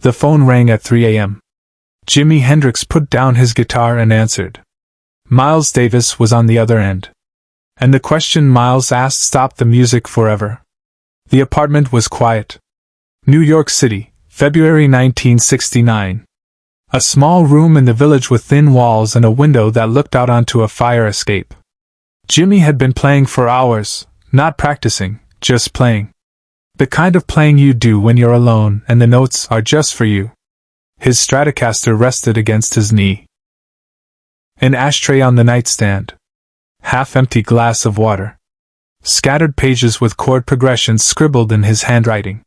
The phone rang at 3 a.m. Jimi Hendrix put down his guitar and answered. Miles Davis was on the other end. And the question Miles asked stopped the music forever. The apartment was quiet. New York City, February 1969. A small room in the village with thin walls and a window that looked out onto a fire escape. Jimi had been playing for hours, not practicing, just playing. The kind of playing you do when you're alone and the notes are just for you. His Stratocaster rested against his knee. An ashtray on the nightstand. Half-empty glass of water. Scattered pages with chord progressions scribbled in his handwriting.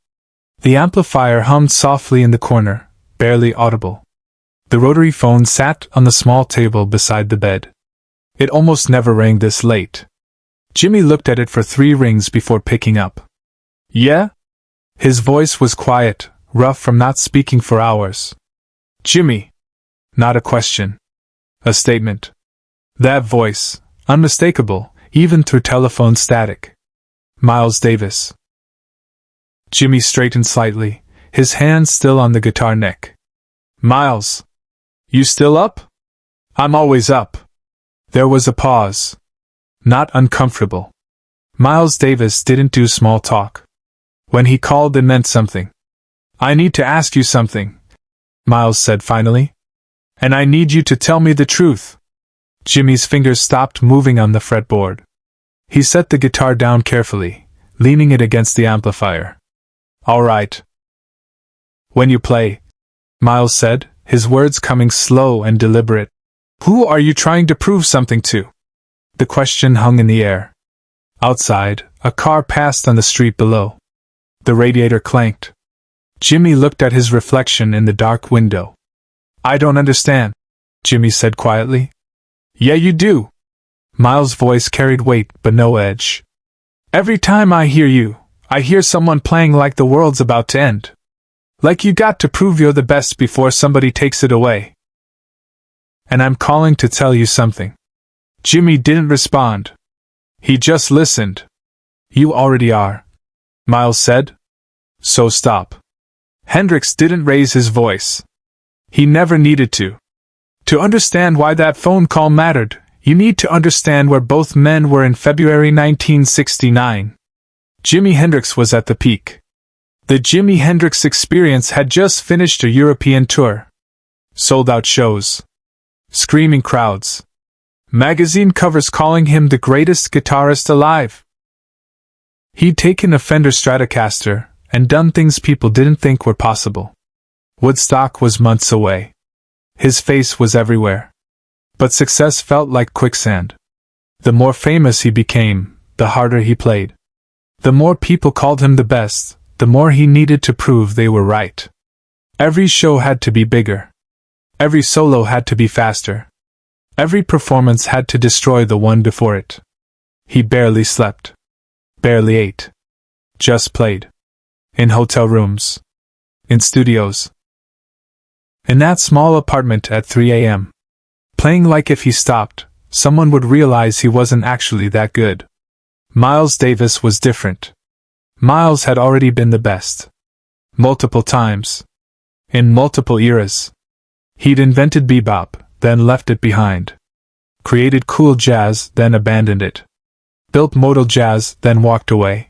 The amplifier hummed softly in the corner, barely audible. The rotary phone sat on the small table beside the bed. It almost never rang this late. Jimi looked at it for 3 rings before picking up. Yeah? His voice was quiet, rough from not speaking for hours. Jimi. Not a question. A statement. That voice, unmistakable, even through telephone static. Miles Davis. Jimi straightened slightly, his hand still on the guitar neck. Miles. You still up? I'm always up. There was a pause. Not uncomfortable. Miles Davis didn't do small talk. When he called, it meant something. I need to ask you something, Miles said finally. And I need you to tell me the truth. Jimi's fingers stopped moving on the fretboard. He set the guitar down carefully, leaning it against the amplifier. All right. When you play, Miles said, his words coming slow and deliberate. Who are you trying to prove something to? The question hung in the air. Outside, a car passed on the street below. The radiator clanked. Jimi looked at his reflection in the dark window. I don't understand, Jimi said quietly. Yeah, you do. Miles' voice carried weight but no edge. Every time I hear you, I hear someone playing like the world's about to end. Like you got to prove you're the best before somebody takes it away. And I'm calling to tell you something. Jimi didn't respond. He just listened. You already are, Miles said. So stop. Hendrix didn't raise his voice. He never needed to. To understand why that phone call mattered, you need to understand where both men were in February 1969. Jimi Hendrix was at the peak. The Jimi Hendrix Experience had just finished a European tour. Sold-out shows. Screaming crowds. Magazine covers calling him the greatest guitarist alive. He'd taken a Fender Stratocaster and done things people didn't think were possible. Woodstock was months away. His face was everywhere. But success felt like quicksand. The more famous he became, the harder he played. The more people called him the best, the more he needed to prove they were right. Every show had to be bigger. Every solo had to be faster. Every performance had to destroy the one before it. He barely slept. Barely ate. Just played. In hotel rooms. In studios. In that small apartment at 3 a.m. Playing like if he stopped, someone would realize he wasn't actually that good. Miles Davis was different. Miles had already been the best. Multiple times. In multiple eras. He'd invented bebop, then left it behind. Created cool jazz, then abandoned it. Built modal jazz, then walked away.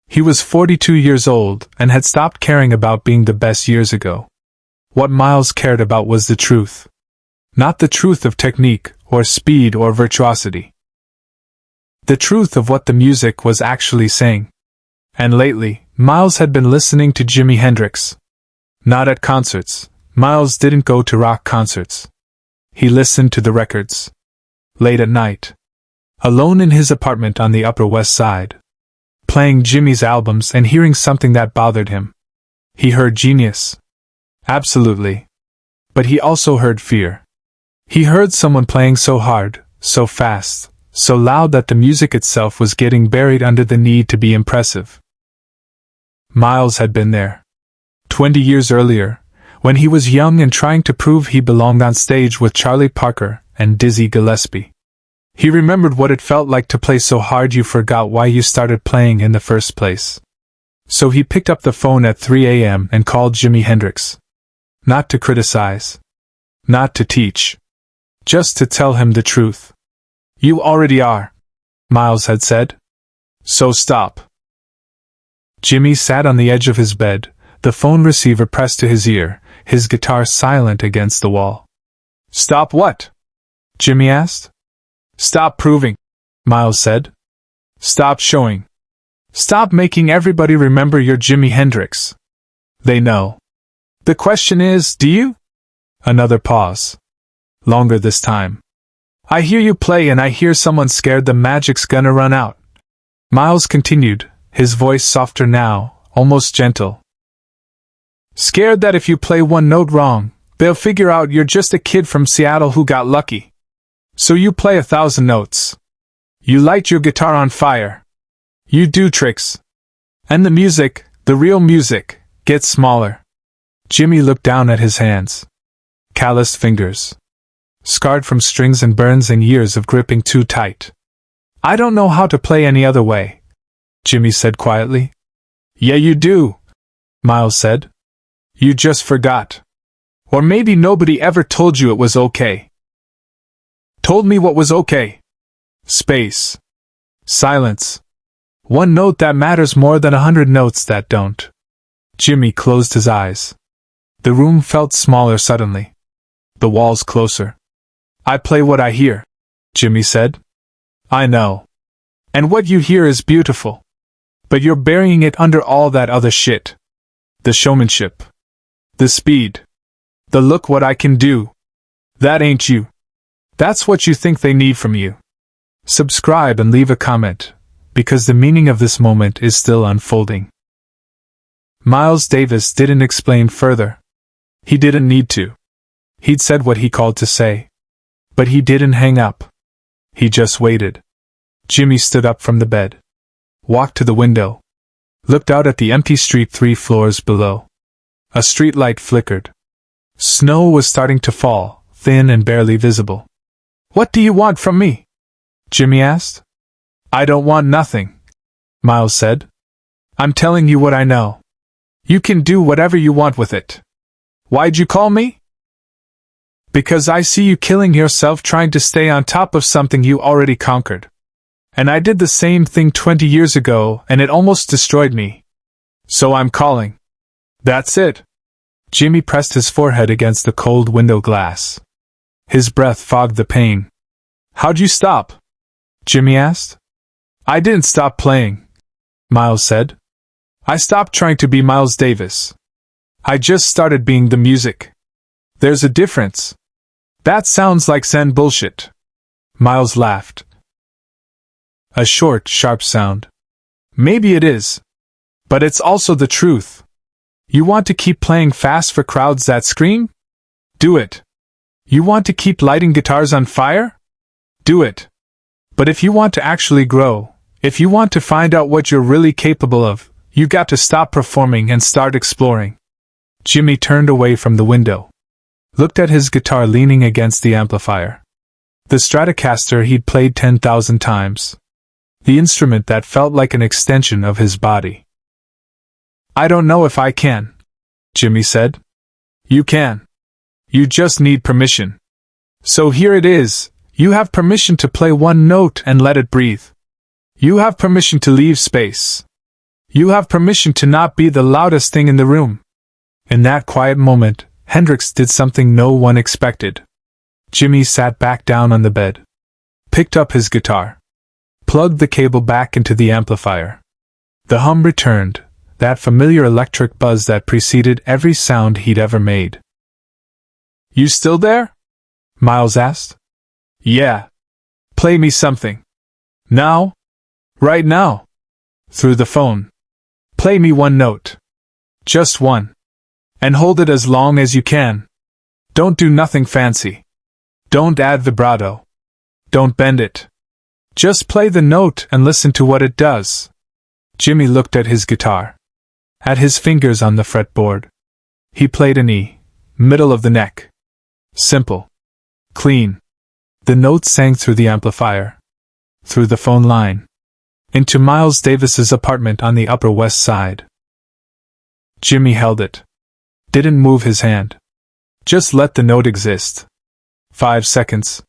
He was 42 years old and had stopped caring about being the best years ago. What Miles cared about was the truth. Not the truth of technique, or speed, or virtuosity. The truth of what the music was actually saying. And lately, Miles had been listening to Jimi Hendrix. Not at concerts. Miles didn't go to rock concerts. He listened to the records. Late at night. Alone in his apartment on the Upper West Side. Playing Jimi's albums and hearing something that bothered him. He heard genius. Absolutely. But he also heard fear. He heard someone playing so hard, so fast, so loud that the music itself was getting buried under the need to be impressive. Miles had been there. 20 years earlier, when he was young and trying to prove he belonged on stage with Charlie Parker and Dizzy Gillespie. He remembered what it felt like to play so hard you forgot why you started playing in the first place. So he picked up the phone at 3 a.m. and called Jimi Hendrix. Not to criticize. Not to teach. Just to tell him the truth. You already are, Miles had said. So stop. Jimmy sat on the edge of his bed, the phone receiver pressed to his ear, his guitar silent against the wall. Stop what? Jimmy asked. Stop proving, Miles said. Stop showing. Stop making everybody remember you're Jimi Hendrix. They know. The question is, do you? Another pause. Longer this time. I hear you play and I hear someone scared the magic's gonna run out. Miles continued, his voice softer now, almost gentle. Scared that if you play one note wrong, they'll figure out you're just a kid from Seattle who got lucky. So you play 1,000 notes. You light your guitar on fire. You do tricks. And the music, the real music, gets smaller. Jimmy looked down at his hands. Calloused fingers. Scarred from strings and burns and years of gripping too tight. I don't know how to play any other way, Jimmy said quietly. Yeah, you do, Miles said. You just forgot. Or maybe nobody ever told you it was okay. Told me what was okay. Space. Silence. One note that matters more than 100 notes that don't. Jimmy closed his eyes. The room felt smaller suddenly. The walls closer. I play what I hear, Jimmy said. I know. And what you hear is beautiful. But you're burying it under all that other shit. The showmanship. The speed. The look what I can do. That ain't you. That's what you think they need from you. Subscribe and leave a comment, because the meaning of this moment is still unfolding. Miles Davis didn't explain further. He didn't need to. He'd said what he called to say. But he didn't hang up. He just waited. Jimmy stood up from the bed. Walked to the window. Looked out at the empty street 3 floors below. A street light flickered. Snow was starting to fall, thin and barely visible. What do you want from me? Jimmy asked. I don't want nothing, Miles said. I'm telling you what I know. You can do whatever you want with it. Why'd you call me? Because I see you killing yourself trying to stay on top of something you already conquered. And I did the same thing 20 years ago and it almost destroyed me. So I'm calling. That's it. Jimmy pressed his forehead against the cold window glass. His breath fogged the pain. How'd you stop? Jimmy asked. I didn't stop playing, Miles said. I stopped trying to be Miles Davis. I just started being the music. There's a difference. That sounds like Zen bullshit. Miles laughed. A short, sharp sound. Maybe it is. But it's also the truth. You want to keep playing fast for crowds that scream? Do it. You want to keep lighting guitars on fire? Do it. But if you want to actually grow, if you want to find out what you're really capable of, you got to stop performing and start exploring. Jimmy turned away from the window. Looked at his guitar leaning against the amplifier. The Stratocaster he'd played 10,000 times. The instrument that felt like an extension of his body. I don't know if I can, Jimmy said. You can. You just need permission. So here it is, you have permission to play one note and let it breathe. You have permission to leave space. You have permission to not be the loudest thing in the room. In that quiet moment, Hendrix did something no one expected. Jimmy sat back down on the bed. Picked up his guitar. Plugged the cable back into the amplifier. The hum returned, that familiar electric buzz that preceded every sound he'd ever made. You still there? Miles asked. Yeah. Play me something. Now? Right now. Through the phone. Play me one note. Just one. And hold it as long as you can. Don't do nothing fancy. Don't add vibrato. Don't bend it. Just play the note and listen to what it does. Jimmy looked at his guitar. At his fingers on the fretboard. He played an E, middle of the neck. Simple. Clean. The note sang through the amplifier. Through the phone line. Into Miles Davis's apartment on the Upper West Side. Jimmy held it. Didn't move his hand. Just let the note exist. 5 seconds.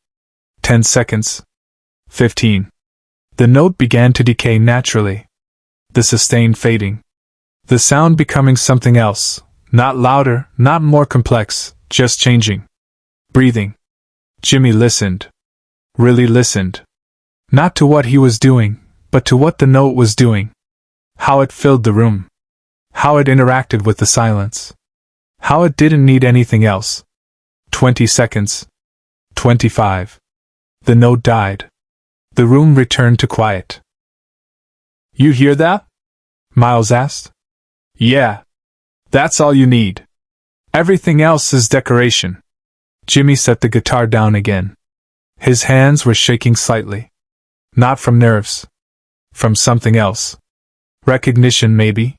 10 seconds. 15. The note began to decay naturally. The sustain fading. The sound becoming something else. Not louder, not more complex, just changing. Breathing. Jimi listened. Really listened. Not to what he was doing, but to what the note was doing. How it filled the room. How it interacted with the silence. How it didn't need anything else. 20 seconds. 25. The note died. The room returned to quiet. You hear that? Miles asked. Yeah. That's all you need. Everything else is decoration. Jimi set the guitar down again. His hands were shaking slightly. Not from nerves. From something else. Recognition, maybe?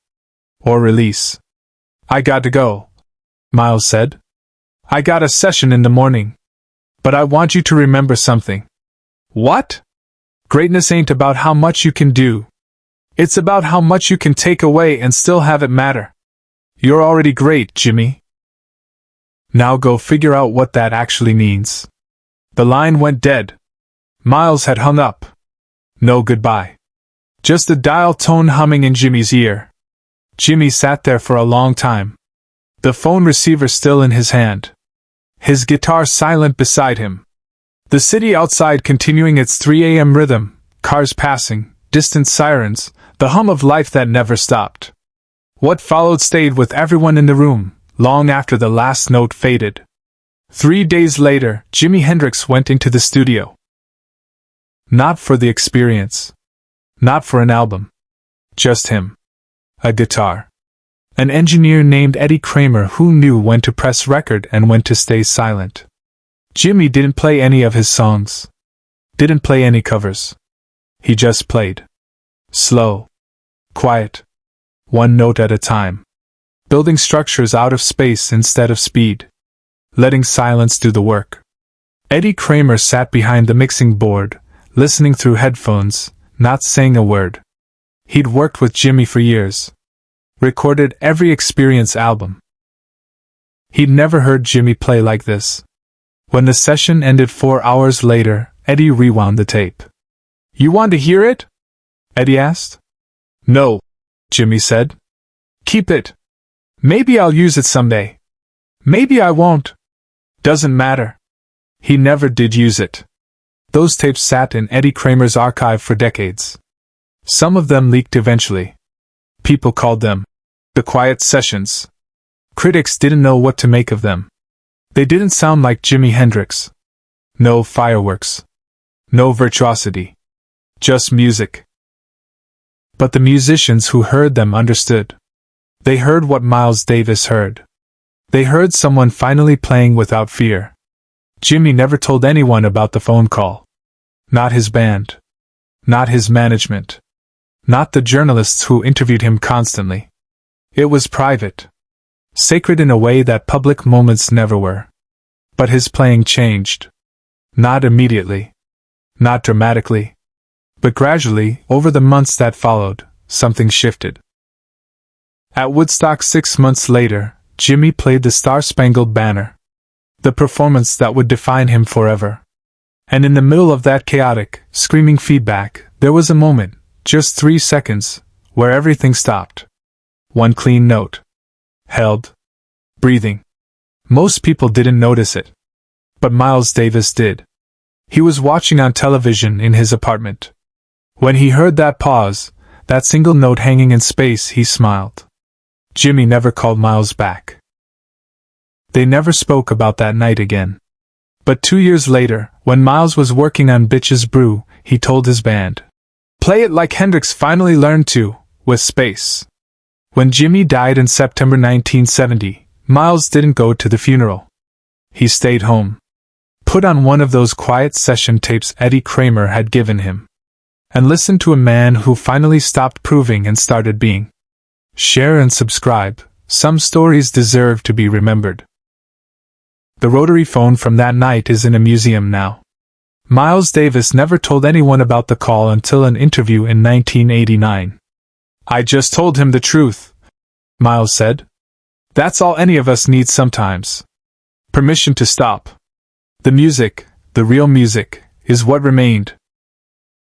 Or release. I got to go, Miles said. I got a session in the morning. But I want you to remember something. What? Greatness ain't about how much you can do. It's about how much you can take away and still have it matter. You're already great, Jimi. Now go figure out what that actually means. The line went dead. Miles had hung up. No goodbye. Just the dial tone humming in Jimmy's ear. Jimi sat there for a long time. The phone receiver still in his hand. His guitar silent beside him. The city outside continuing its 3 a.m. rhythm, cars passing, distant sirens, the hum of life that never stopped. What followed stayed with everyone in the room, long after the last note faded. 3 days later, Jimi Hendrix went into the studio. Not for the experience. Not for an album. Just him. A guitar. An engineer named Eddie Kramer who knew when to press record and when to stay silent. Jimi didn't play any of his songs. Didn't play any covers. He just played. Slow. Quiet. One note at a time. Building structures out of space instead of speed. Letting silence do the work. Eddie Kramer sat behind the mixing board, listening through headphones, not saying a word. He'd worked with Jimi for years. Recorded every Experience album. He'd never heard Jimi play like this. When the session ended 4 hours later, Eddie rewound the tape. You want to hear it? Eddie asked. No, Jimi said. Keep it. Maybe I'll use it someday. Maybe I won't. Doesn't matter. He never did use it. Those tapes sat in Eddie Kramer's archive for decades. Some of them leaked eventually. People called them the quiet sessions. Critics didn't know what to make of them. They didn't sound like Jimi Hendrix. No fireworks. No virtuosity. Just music. But the musicians who heard them understood. They heard what Miles Davis heard. They heard someone finally playing without fear. Jimi never told anyone about the phone call. Not his band. Not his management. Not the journalists who interviewed him constantly. It was private. Sacred in a way that public moments never were. But his playing changed. Not immediately. Not dramatically. But gradually, over the months that followed, something shifted. At Woodstock 6 months later, Jimi played the Star-Spangled Banner. The performance that would define him forever. And in the middle of that chaotic, screaming feedback, there was a moment, just 3 seconds, where everything stopped. One clean note. Held. Breathing. Most people didn't notice it. But Miles Davis did. He was watching on television in his apartment. When he heard that pause, that single note hanging in space, he smiled. Jimi never called Miles back. They never spoke about that night again. But 2 years later, when Miles was working on Bitches Brew, he told his band, "Play it like Hendrix finally learned to, with space." When Jimi died in September 1970, Miles didn't go to the funeral. He stayed home. Put on one of those quiet session tapes Eddie Kramer had given him. And listened to a man who finally stopped proving and started being. Share and subscribe. Some stories deserve to be remembered. The rotary phone from that night is in a museum now. Miles Davis never told anyone about the call until an interview in 1989. "I just told him the truth," Miles said. "That's all any of us need sometimes. Permission to stop. The music, the real music, is what remained,